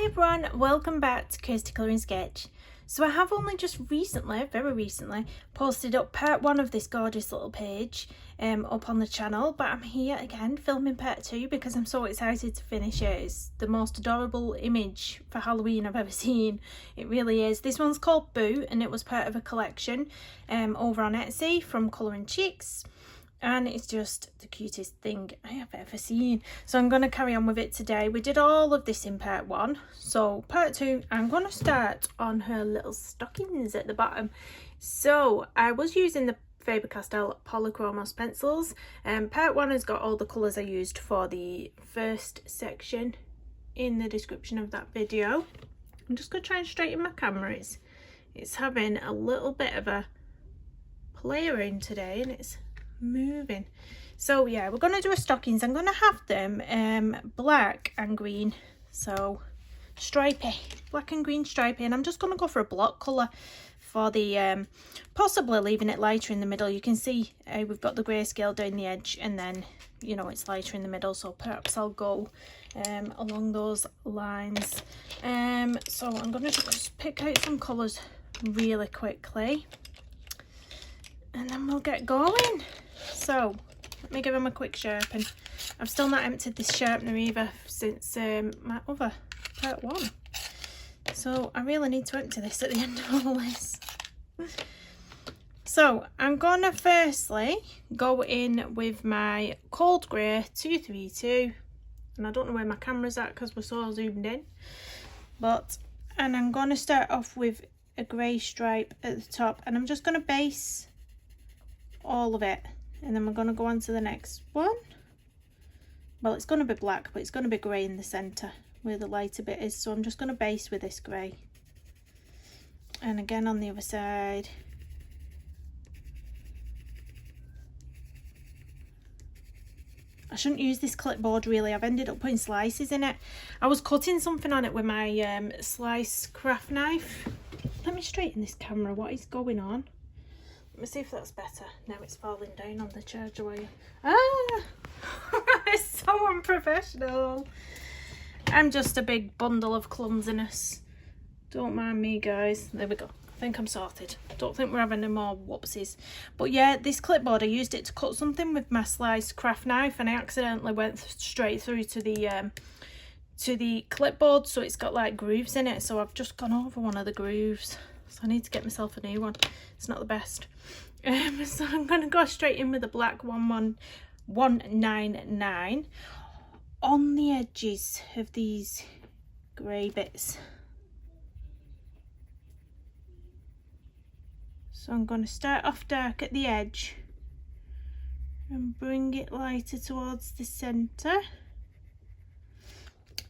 everyone, welcome back to Kirsty Colouring Sketch. So I have only just recently, very recently, posted up part 1 of this gorgeous little page up on the channel, but I'm here again filming part 2 because I'm so excited to finish it. It's the most adorable image for Halloween I've ever seen. It really is. This one's called Boo and it was part of a collection over on Etsy from Colouring Chics. And it's just the cutest thing I have ever seen. So I'm going to carry on with it today. We did all of this in part 1. So part 2, I'm going to start on her little stockings at the bottom. So I was using the Fabercastell polychromos pencils. Part 1 has got all the colours I used for the first section in the description of that video. I'm just going to try and straighten my camera. It's having a little bit of a play around today and it's moving. So yeah, we're going to do a stockings. I'm going to have them black and green, so stripy, black and green stripy, and I'm just going to go for a block colour for the possibly leaving it lighter in the middle. You can see we've got the grayscale down the edge and then it's lighter in the middle, so perhaps I'll go along those lines. So I'm going to just pick out some colours really quickly and then we'll get going. So let me give them a quick sharpen. I've still not emptied this sharpener either since my other part 1, so I really need to empty this at the end of all this. So I'm gonna firstly go in with my cold grey 232, and I don't know where my camera's at because we're so zoomed in, and I'm gonna start off with a grey stripe at the top, and I'm just gonna base all of it, and then we're going to go on to the next one. Well, it's going to be black, but it's going to be grey in the centre where the lighter bit is, so I'm just going to base with this grey, and again on the other side. I shouldn't use this clipboard really. I've ended up putting slices in it. I was cutting something on it with my slice craft knife. Let me straighten this camera. What is going on? Let me see if that's better. Now it's falling down on the charger wire. Ah! It's so unprofessional. I'm just a big bundle of clumsiness. Don't mind me, guys. There we go. I think I'm sorted. Don't think we're having any more whoopsies. But yeah, this clipboard, I used it to cut something with my sliced craft knife and I accidentally went straight through to the clipboard, so it's got like grooves in it. So I've just gone over one of the grooves. So I need to get myself a new one. It's not the best. So I'm going to go straight in with the black 11199 on the edges of these grey bits. So I'm going to start off dark at the edge and bring it lighter towards the centre.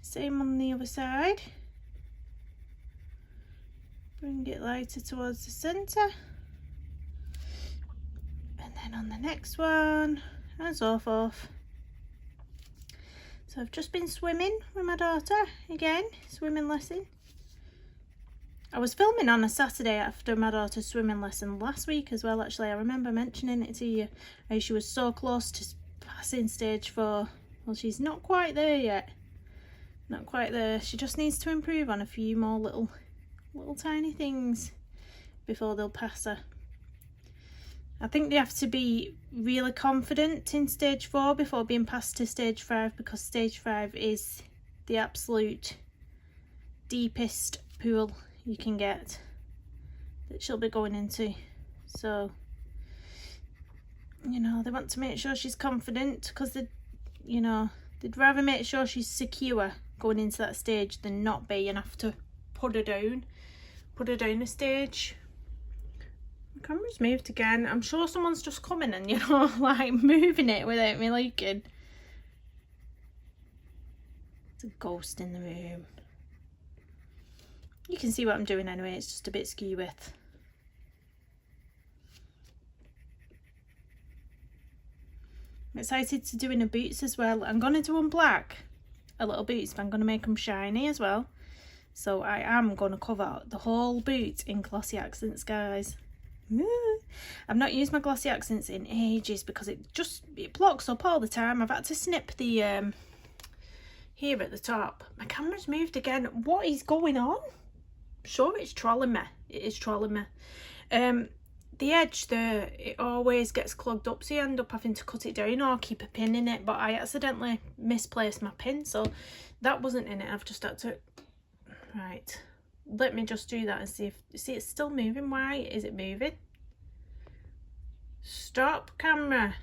Same on the other side. Bring it lighter towards the centre, and then on the next one, and so forth. So I've just been swimming with my daughter again, swimming lesson. I was filming on a Saturday after my daughter's swimming lesson last week as well, actually. I remember mentioning it to you, how she was so close to passing stage 4. Well, she's not quite there yet, not quite there. She just needs to improve on a few more little tiny things before they'll pass her. I think they have to be really confident in stage 4 before being passed to stage 5, because stage 5 is the absolute deepest pool you can get that she'll be going into. So they want to make sure she's confident, because they'd rather make sure she's secure going into that stage than not be and have to put her down a stage. The camera's moved again. I'm sure someone's just coming and like moving it without me liking. It's a ghost in the room. You can see what I'm doing anyway, it's just a bit skew with. I'm excited to do in the boots as well. I'm going to do them black, a little boots, but I'm going to make them shiny as well. So I am going to cover the whole boot in glossy accents, guys. I've not used my glossy accents in ages because it blocks up all the time. I've had to snip the here at the top. My camera's moved again. What is going on? I'm sure it's trolling me. It is trolling me. The edge there, it always gets clogged up, so you end up having to cut it down or keep a pin in it, but I accidentally misplaced my pin, so that wasn't in it. I've just had to, right, let me just do that and see if, see, it's still moving. Why is it moving? Stop, camera.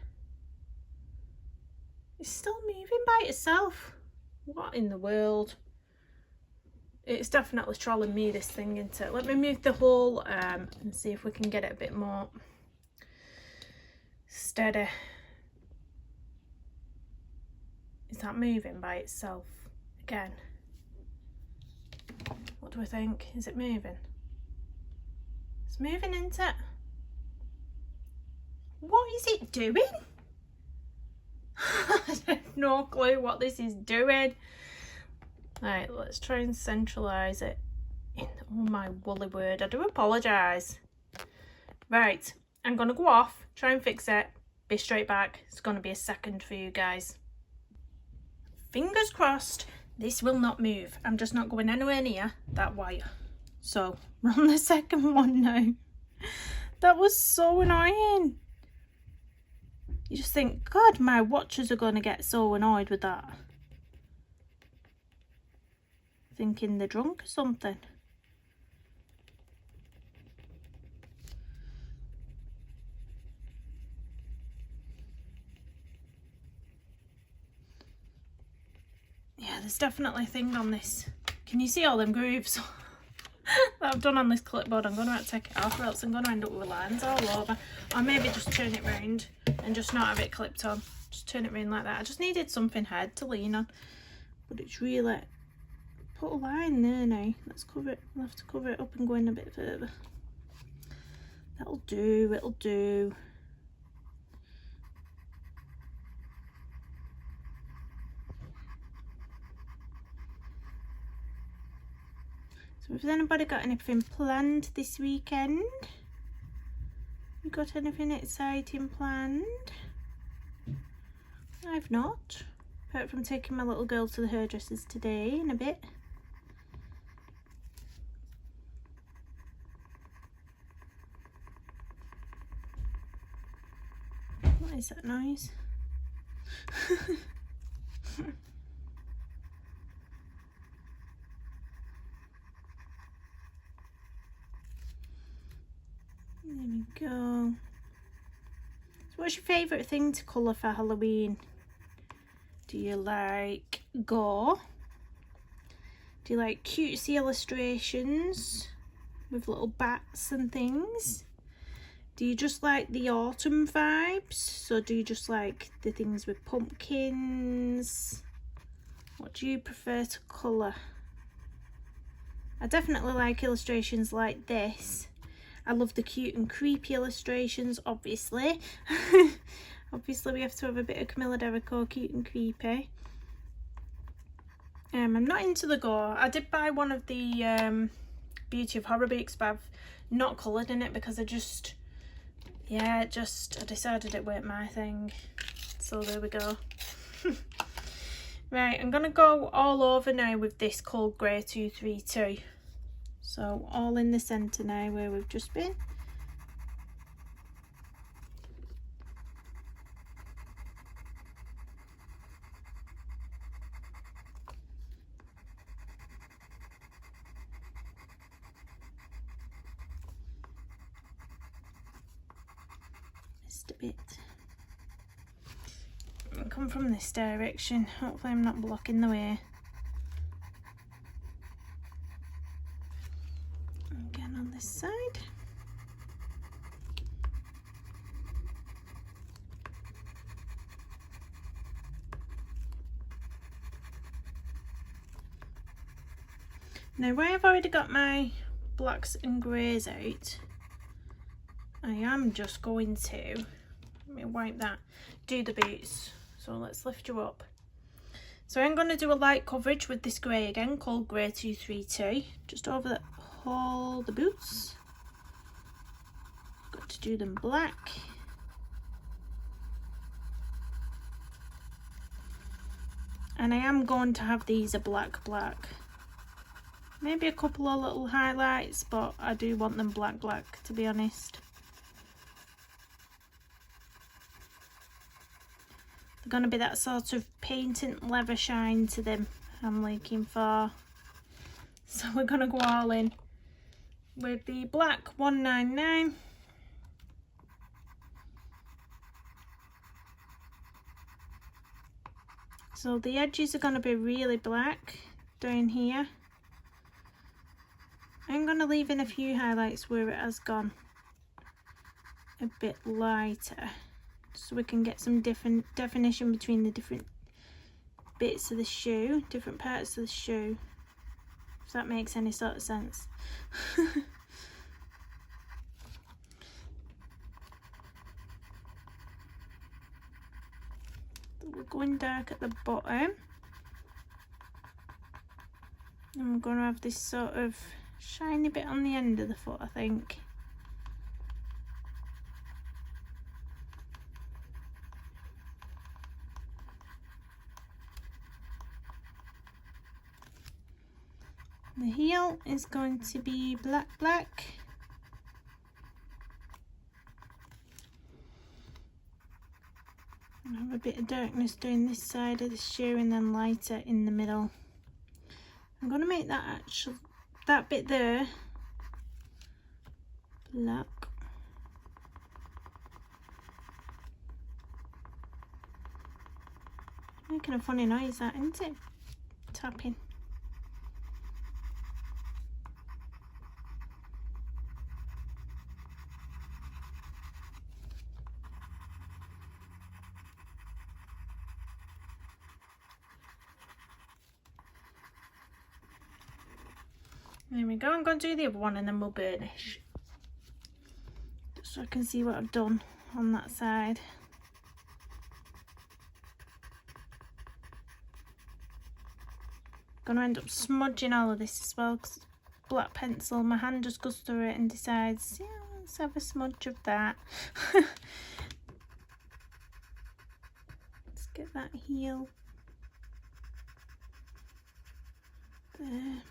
It's still moving by itself. What in the world? It's definitely trolling me, this thing, isn't it? Let me move the hole and see if we can get it a bit more steady. Is that moving by itself again? What do we think? Is it moving? It's moving, isn't it? What is it doing? I have no clue what this is doing. Right, let's try and centralise it. Oh my woolly word, I do apologise. Right, I'm going to go off, try and fix it, be straight back. It's going to be a second for you guys. Fingers crossed this will not move. I'm just not going anywhere near that wire. So, we're on the second one now. That was so annoying. You just think, God, my watchers are going to get so annoyed with that. Thinking they're drunk or something. Yeah, there's definitely a thing on this. Can you see all them grooves that I've done on this clipboard? I'm going to have to take it off, or else I'm going to end up with lines all over. Or maybe just turn it round and just not have it clipped on. Just turn it round like that. I just needed something head to lean on. But it's really... Put a line there now. Let's cover it. We'll have to cover it up and go in a bit further. That'll do. It'll do. So has anybody got anything planned this weekend? You got anything exciting planned? I've not. Apart from taking my little girl to the hairdressers today in a bit. What is that noise? There we go. So what's your favourite thing to colour for Halloween? Do you like gore? Do you like cutesy illustrations with little bats and things? Do you just like the autumn vibes? So do you just like the things with pumpkins? What do you prefer to colour? I definitely like illustrations like this. I love the cute and creepy illustrations, obviously. Obviously we have to have a bit of Camilla Derico, cute and creepy. I'm not into the gore. I did buy one of the Beauty of Horror books, but I've not coloured in it because I just... Yeah, I decided it weren't my thing. So there we go. Right, I'm going to go all over now with this Cold Grey 232. So all in the centre now where we've just been. Just a bit. I'll come from this direction. Hopefully I'm not blocking the way. Again on this side. Now where I've already got my blacks and greys out, I am just going to, let me wipe that, do the boots. So let's lift you up. So I'm going to do a light coverage with this grey again, Cold Grey 232, just over all the boots. Got to do them black. and I am going to have these a black. Maybe a couple of little highlights, but I do want them black, to be honest. They're going to be that sort of patent leather shine to them I'm looking for. So we're going to go all in with the black 199. So the edges are going to be really black down here. I'm going to leave in a few highlights where it has gone a bit lighter, so we can get some different definition between the different bits of the shoe, different parts of the shoe, if that makes any sort of sense. We're going dark at the bottom, and we're going to have this sort of shiny bit on the end of the foot, I think. The heel is going to be black. And have a bit of darkness down this side of the shoe and then lighter in the middle. I'm going to make that bit there black. Making a funny noise, that, isn't it? Tapping. There we go. I'm going to do the other one and then we'll burnish, just so I can see what I've done on that side. I'm going to end up smudging all of this as well because it's black pencil. My hand just goes through it and decides, yeah, let's have a smudge of that. Let's get that heel there.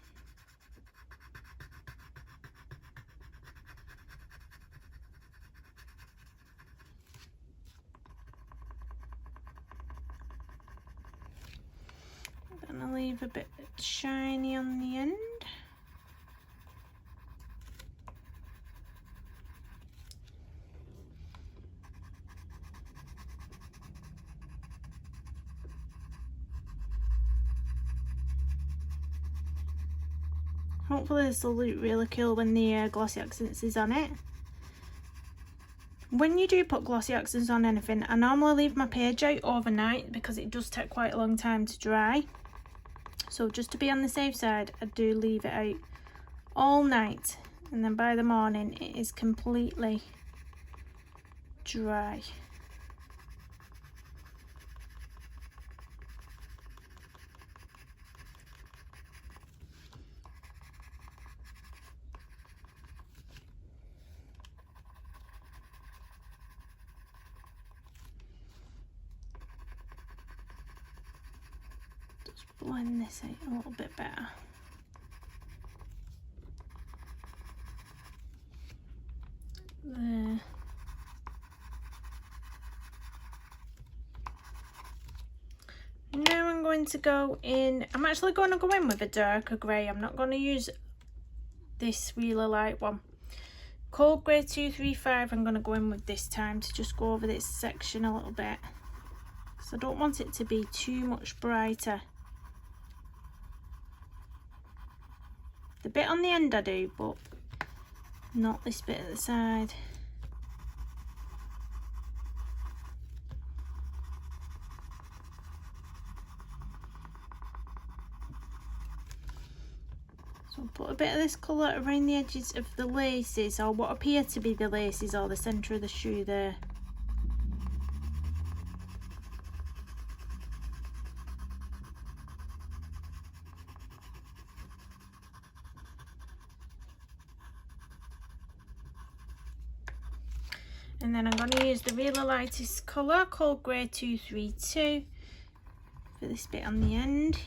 Gonna leave a bit shiny on the end. Hopefully this will look really cool when the glossy accents is on it. When you do put glossy accents on anything, I normally leave my page out overnight because it does take quite a long time to dry. So just to be on the safe side, I do leave it out all night, and then by the morning it is completely dry. Blend this out a little bit better. There. Now I'm going to go in, I'm actually going to go in with a darker grey. I'm not going to use this really light one. Cold Grey 235 I'm going to go in with this time to just go over this section a little bit. So I don't want it to be too much brighter. The bit on the end I do, but not this bit at the side. So I'll put a bit of this colour around the edges of the laces, or what appear to be the laces, or the centre of the shoe there. And then I'm going to use the really lightest colour, Cold Grey 232, for this bit on the end.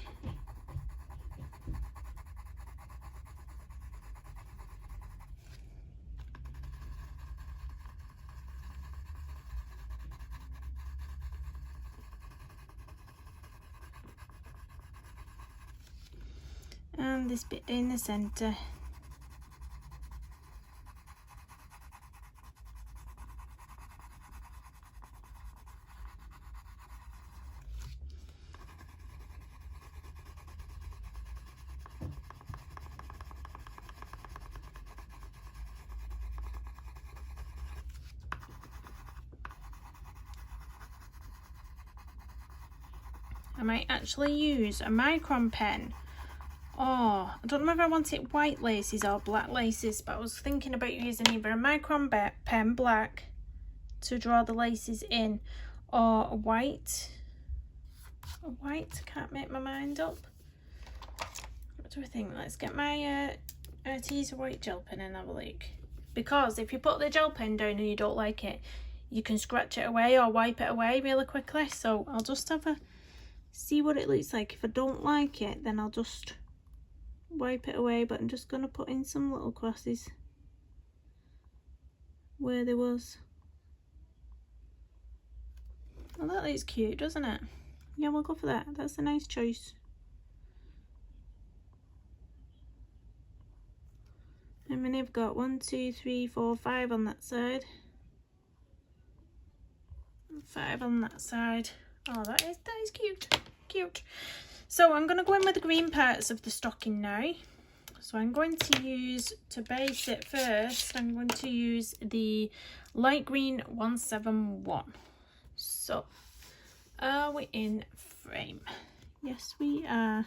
And this bit in the centre. I might actually use a micron pen. Oh, I don't know if I want it white laces or black laces, but I was thinking about using either a micron pen black to draw the laces in, or a white. I can't make my mind up. What do I think? Let's get my Arteza white gel pen and have a look. Because if you put the gel pen down and you don't like it, you can scratch it away or wipe it away really quickly. So I'll just have a see what it looks like. If I don't like it, then I'll just wipe it away, but I'm just going to put in some little crosses where there was. Well, that looks cute, doesn't it? Yeah, we'll go for that. That's a nice choice. How many I've got? 1, 2, 3, 4, 5 on that side. 5 on that side. Oh, that is cute. So I'm going to go in with the green parts of the stocking now. So I'm going to use, to base it first, I'm going to use the light green 171. So, are we in frame? Yes, we are.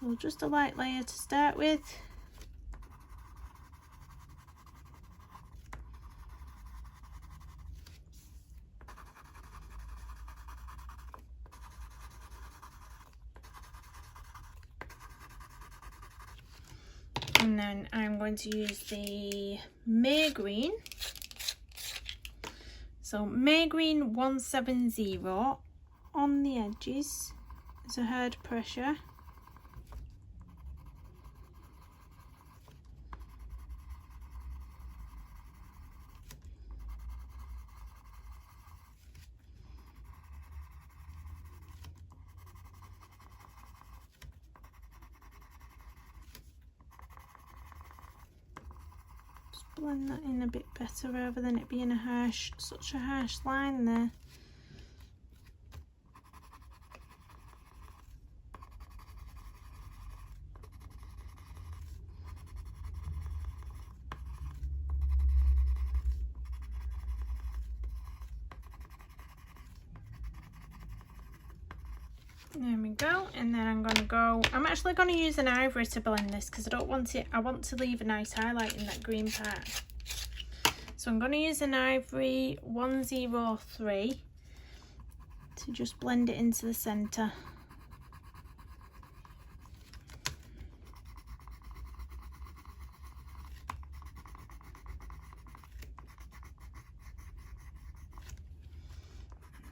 So just a light layer to start with. And then I'm going to use the May Green. So May Green 170 on the edges as a hard pressure. Blend that in a bit better rather than it being such a harsh line there. There we go, and then I'm actually going to use an Ivory to blend this because I don't want it, I want to leave a nice highlight in that green part. So I'm going to use an Ivory 103 to just blend it into the centre.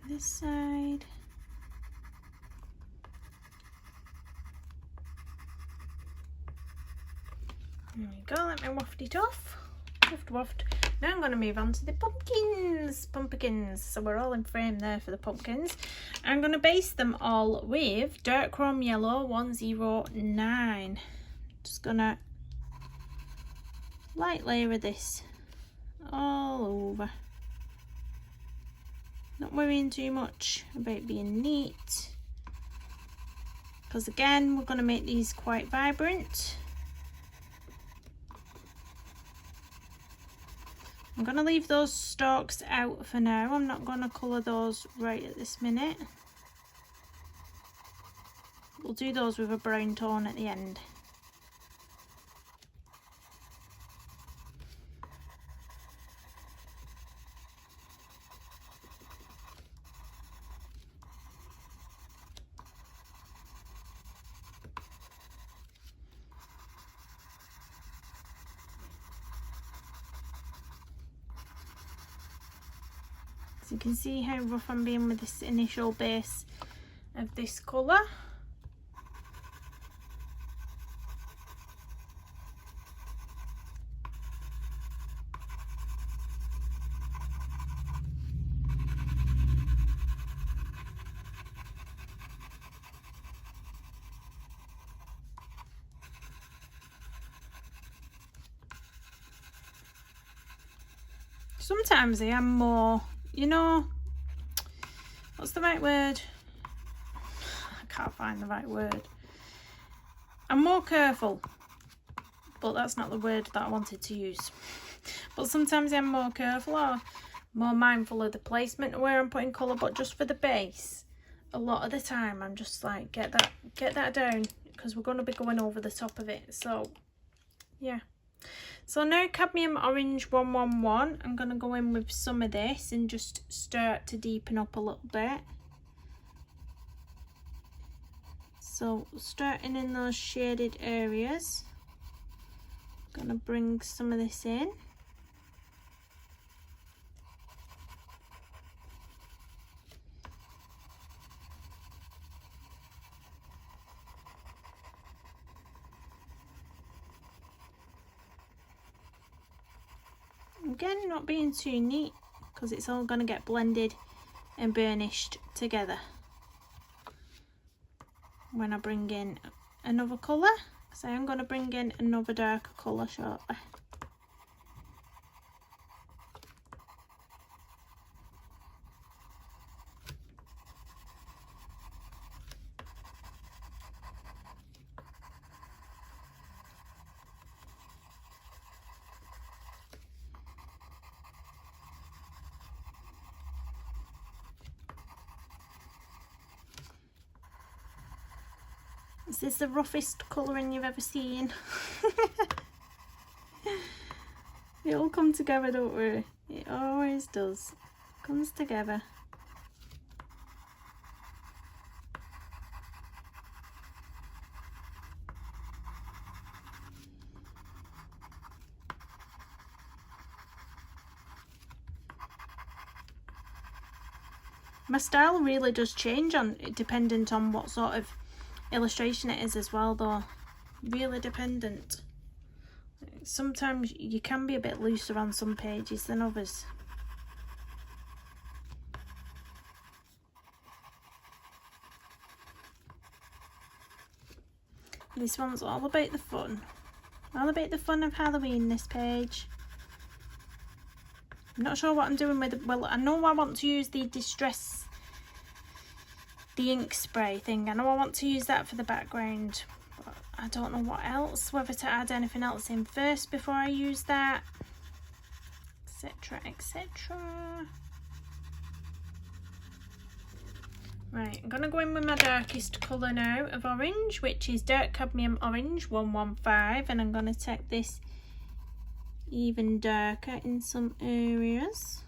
This side. There we go, let me waft it off. Waft. Now I'm going to move on to the pumpkins. So we're all in frame there for the pumpkins. I'm going to base them all with Dark Chrome Yellow 109. Just going to light layer of this all over. Not worrying too much about being neat, because again we're going to make these quite vibrant. I'm going to leave those stalks out for now. I'm not going to colour those right at this minute. We'll do those with a brown tone at the end. So you can see how rough I'm being with this initial base of this colour. Sometimes I am more, you know, what's the right word? I can't find the right word. I'm more careful, but that's not the word that I wanted to use. But sometimes I'm more careful or more mindful of the placement of where I'm putting colour, but just for the base, a lot of the time I'm just like, get that down, because we're going to be going over the top of it. So yeah. So now Cadmium Orange 111, I'm going to go in with some of this and just start to deepen up a little bit. So starting in those shaded areas, I'm going to bring some of this in. Again, not being too neat because it's all going to get blended and burnished together when I bring in another colour, because I am going to bring in another darker colour shortly. Is this the roughest colouring you've ever seen? It all comes together, don't we? It always does. Comes together. My style really does change on dependent on what sort of illustration it is as well, though. Really dependent. Sometimes you can be a bit looser on some pages than others. This one's all about the fun. All about the fun of Halloween, this page. I'm not sure what I'm doing with it. Well, I know I want to use the Distress, the ink spray thing. I know I want to use that for the background, but I don't know what else, whether to add anything else in first before I use that, etc, etc. Right, I'm going to go in with my darkest colour now of orange, which is Dark Cadmium Orange 115, and I'm going to take this even darker in some areas.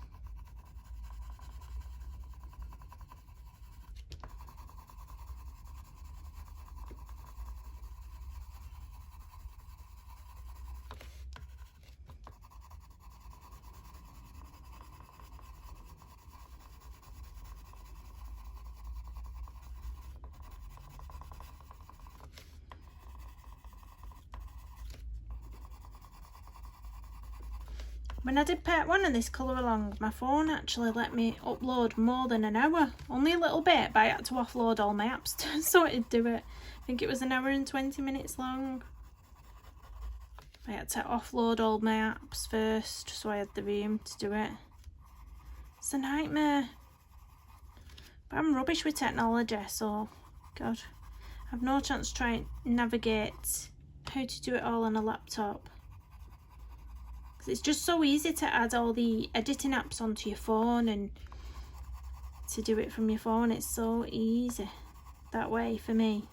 When I did part one of this colour along, my phone actually let me upload more than an hour. Only a little bit, but I had to offload all my apps so it'd do it. I think it was an hour and 20 minutes long. I had to offload all my apps first, so I had the room to do it. It's a nightmare. But I'm rubbish with technology, so God, I've no chance to try and navigate how to do it all on a laptop. It's just so easy to add all the editing apps onto your phone and to do it from your phone. It's so easy that way for me.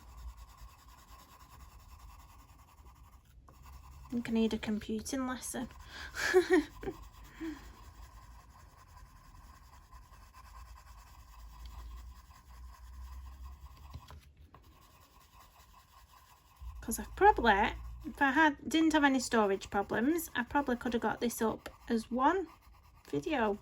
I think I need a computing lesson. Because I probably, if I didn't have any storage problems, I probably could have got this up as one video.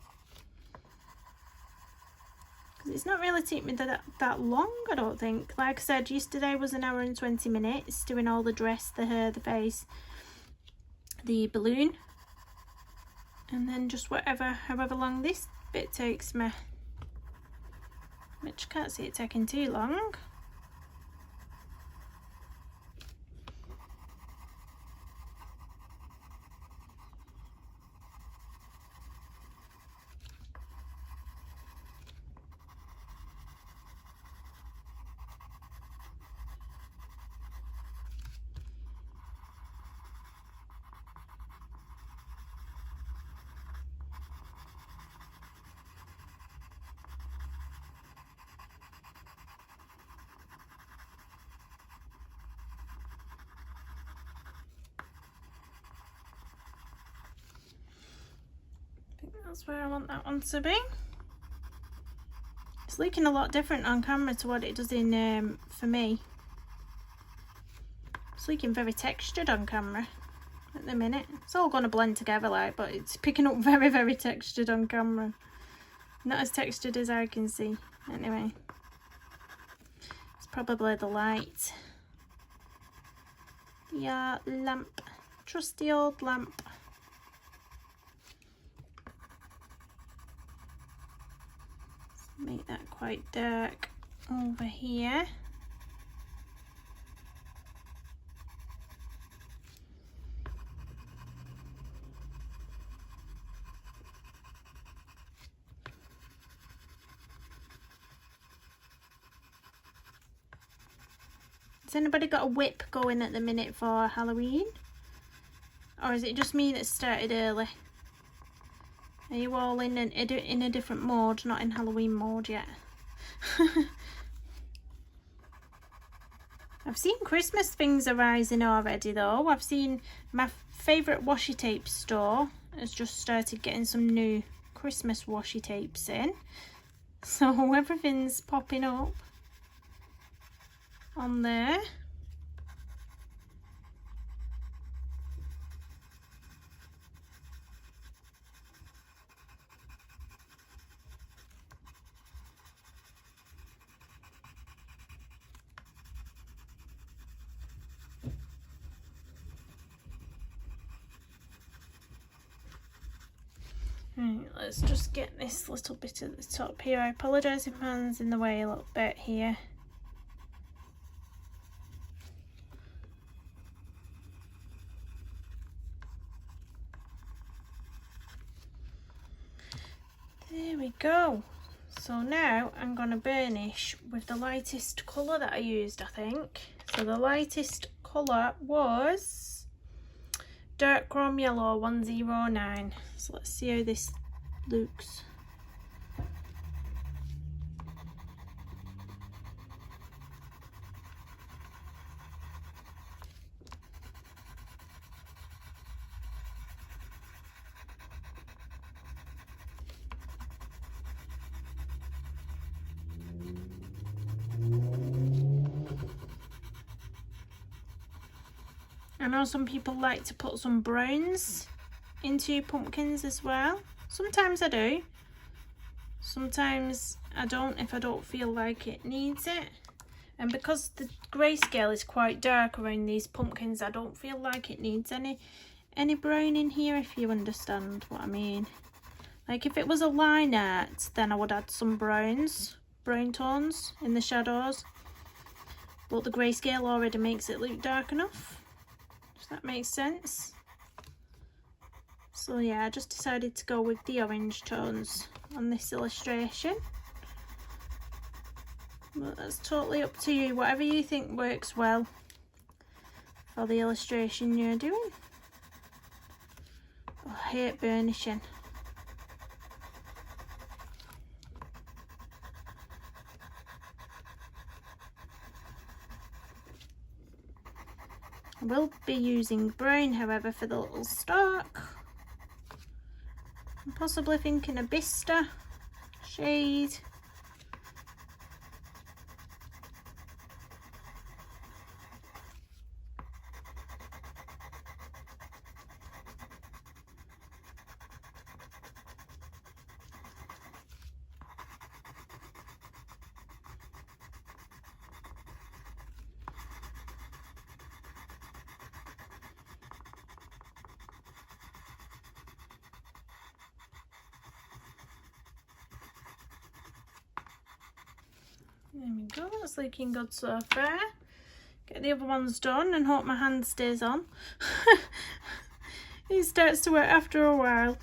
It's not really taken me that long, I don't think. Like I said, yesterday was an hour and 20 minutes doing all the dress, the hair, the face, the balloon, and then just however long this bit takes me, which I can't see it taking too long. That's where I want that one to be. It's looking a lot different on camera to what it does in for me. It's looking very textured on camera at the minute. It's all going to blend together like, but it's picking up very textured on camera. Not as textured as I can see. Anyway, it's probably the light. Yeah, lamp. Trusty old lamp. Make that quite dark over here. Has anybody got a whip going at the minute for Halloween? Or is it just me that started early? Are you all in a different mode, not in Halloween mode yet? I've seen Christmas things arising already though. I've seen my favourite washi tape store has just started getting some new Christmas washi tapes in. So everything's popping up on there. Right, let's just get this little bit at the top here. I apologise if my hand's in the way a little bit here. There we go. So now I'm going to burnish with the lightest colour that I used, I think. So the lightest colour was Dark Chrome Yellow 109. So let's see how this looks. I know some people like to put some browns into your pumpkins as well. Sometimes I do. Sometimes I don't if I don't feel like it needs it. And because the grayscale is quite dark around these pumpkins, I don't feel like it needs any brown in here, if you understand what I mean. Like if it was a line art, then I would add some brown tones in the shadows. But the grayscale already makes it look dark enough. Does that make sense? So yeah, I just decided to go with the orange tones on this illustration. But that's totally up to you, whatever you think works well for the illustration you're doing. Oh, I hate burnishing. I will be using brown, however, for the little stalk. I'm possibly thinking a Bistre shade. There we go, that's looking good so far. Get the other ones done and hope my hand stays on. It starts to work after a while.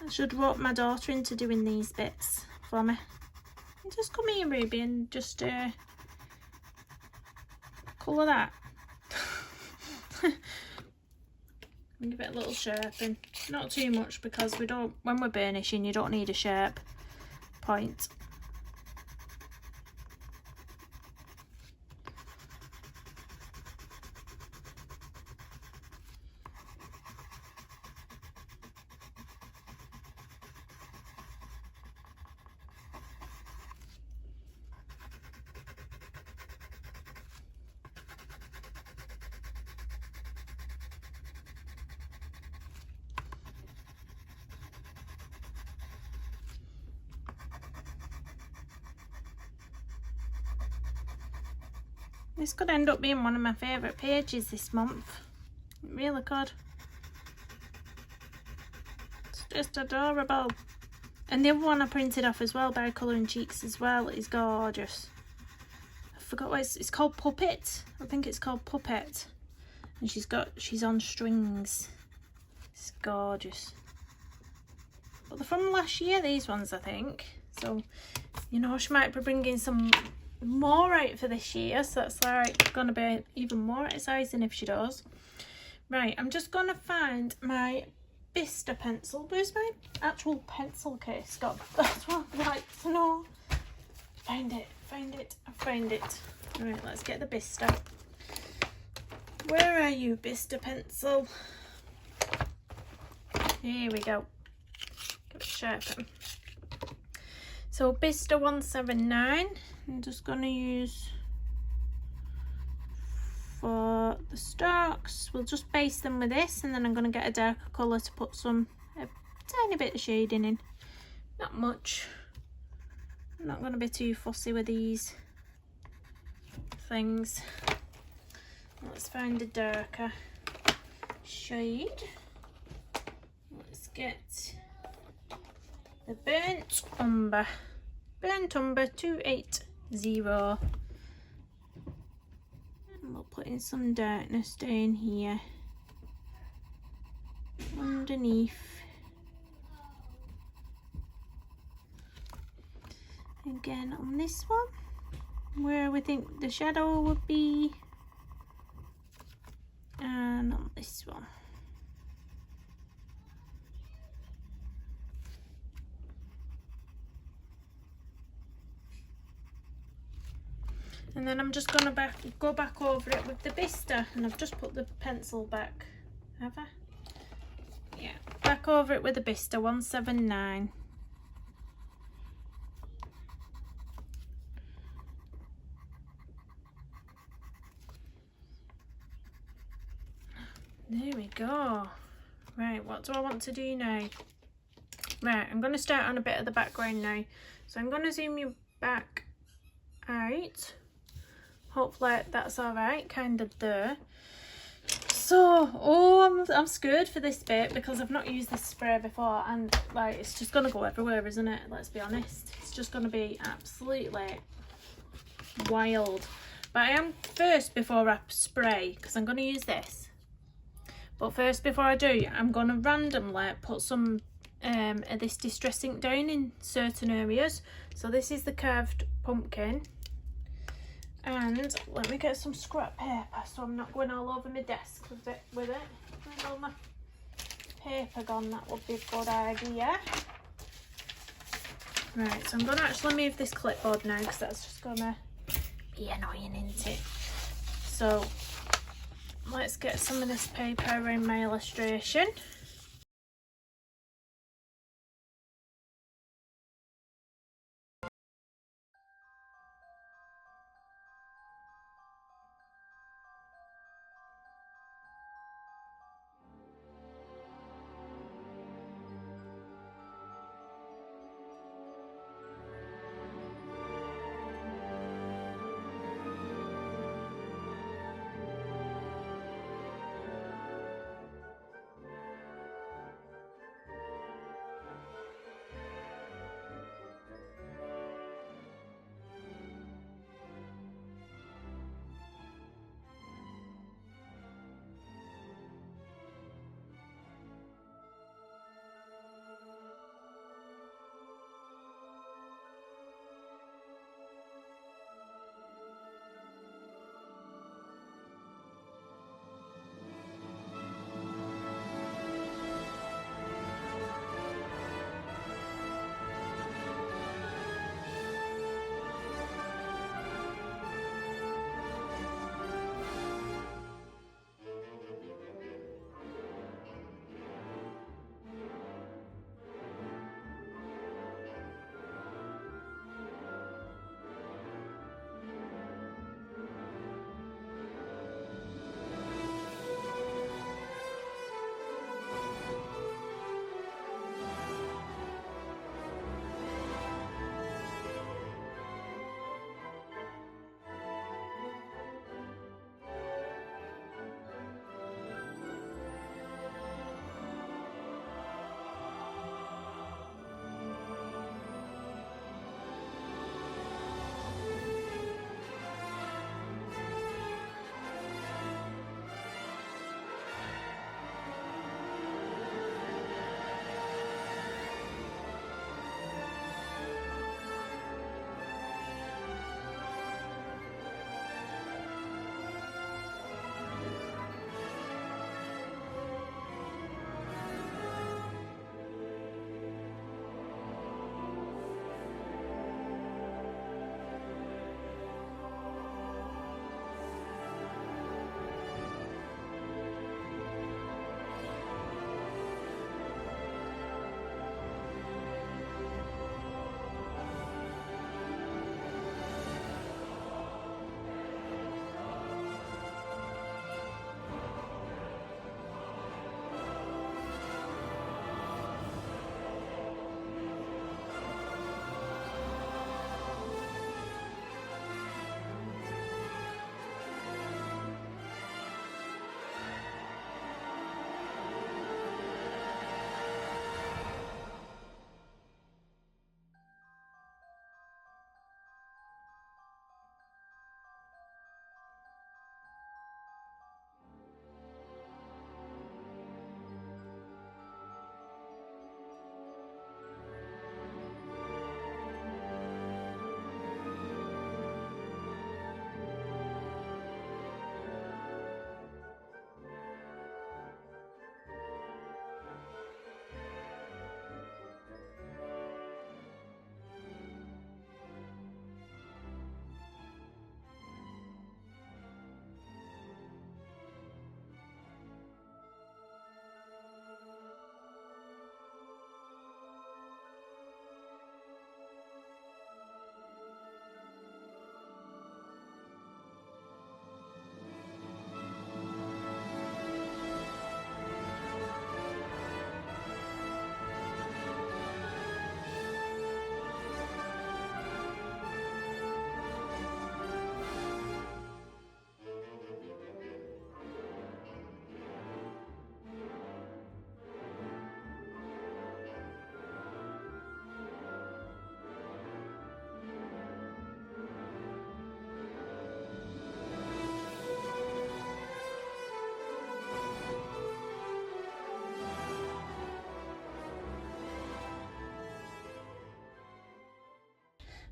I should rope my daughter into doing these bits for me. Just come here, Ruby, and just colour that. Give it a little sharpen. Not too much, because we don't, when we're burnishing, you don't need a sharp point. This could end up being one of my favourite pages this month. It really could. It's just adorable. And the other one I printed off as well by Colouring Cheeks as well is gorgeous. I forgot what it's called. Puppet. I think it's called Puppet. And she's on strings. It's gorgeous. But they're from last year, these ones, I think. So, you know, she might be bringing some more out for this year, so that's like gonna be even more exciting if she does. Right, I'm just gonna find my Bistre pencil. Where's my actual pencil case got? That's what I'd like to know. Find it, I found it. Right, let's get the Bistre. Where are you, Bistre pencil? Here we go. Give it a sharpen. So Bistre 179. I'm just going to use for the stalks. We'll just base them with this, and then I'm going to get a darker colour to put a tiny bit of shading in. Not much. I'm not going to be too fussy with these things. Let's find a darker shade. Let's get the burnt umber. Burnt umber 280. And we'll put in some darkness down here underneath. Again on this one, where we think the shadow would be, and on this one. And then I'm just going to go back over it with the Bistre, and I've just put the pencil back, have I? Yeah, back over it with the Bistre 179. There we go. Right, what do I want to do now? Right, I'm going to start on a bit of the background now. So I'm going to zoom you back out. Hopefully that's alright, kind of there. So, I'm scared for this bit because I've not used this spray before, and like it's just gonna go everywhere, isn't it? Let's be honest. It's just gonna be absolutely wild. But I am first, before I spray, because I'm gonna use this. But first, before I do, I'm gonna randomly put some of this Distress ink down in certain areas. So this is the carved pumpkin. And let me get some scrap paper so I'm not going all over my desk with it. Where's all my paper gone? That would be a good idea. Right, so I'm going to actually move this clipboard now, because that's just going to be annoying, isn't it? So let's get some of this paper around my illustration.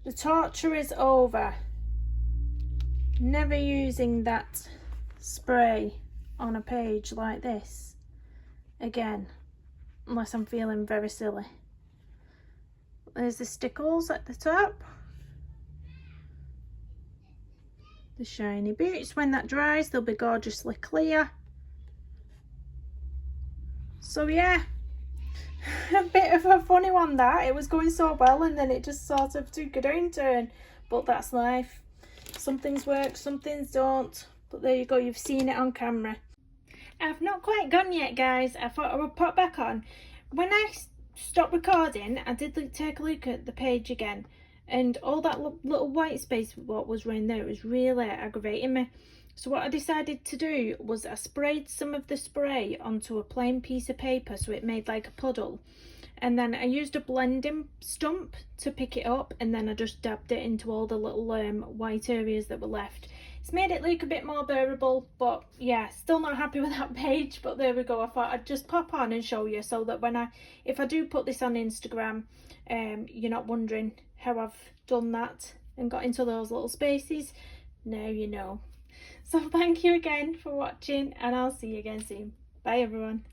The torture is over. Never using that spray on a page like this again, unless I'm feeling very silly. There's the stickles at the top. The shiny bits. When that dries, they'll be gorgeously clear. So yeah, a bit of a funny one that. It was going so well and then it just sort of took a downturn. But that's life. Some things work, some things don't. But there you go, you've seen it on camera. I've not quite gone yet, guys. I thought I would pop back on. When I stopped recording, I did take a look at the page again. And all that little white space what was around there was really aggravating me. So what I decided to do was I sprayed some of the spray onto a plain piece of paper so it made like a puddle. And then I used a blending stump to pick it up, and then I just dabbed it into all the little white areas that were left. It's made it look a bit more bearable, but yeah, still not happy with that page, but there we go. I thought I'd just pop on and show you so that if I do put this on Instagram, you're not wondering how I've done that and got into those little spaces. Now you know. So thank you again for watching, and I'll see you again soon. Bye everyone.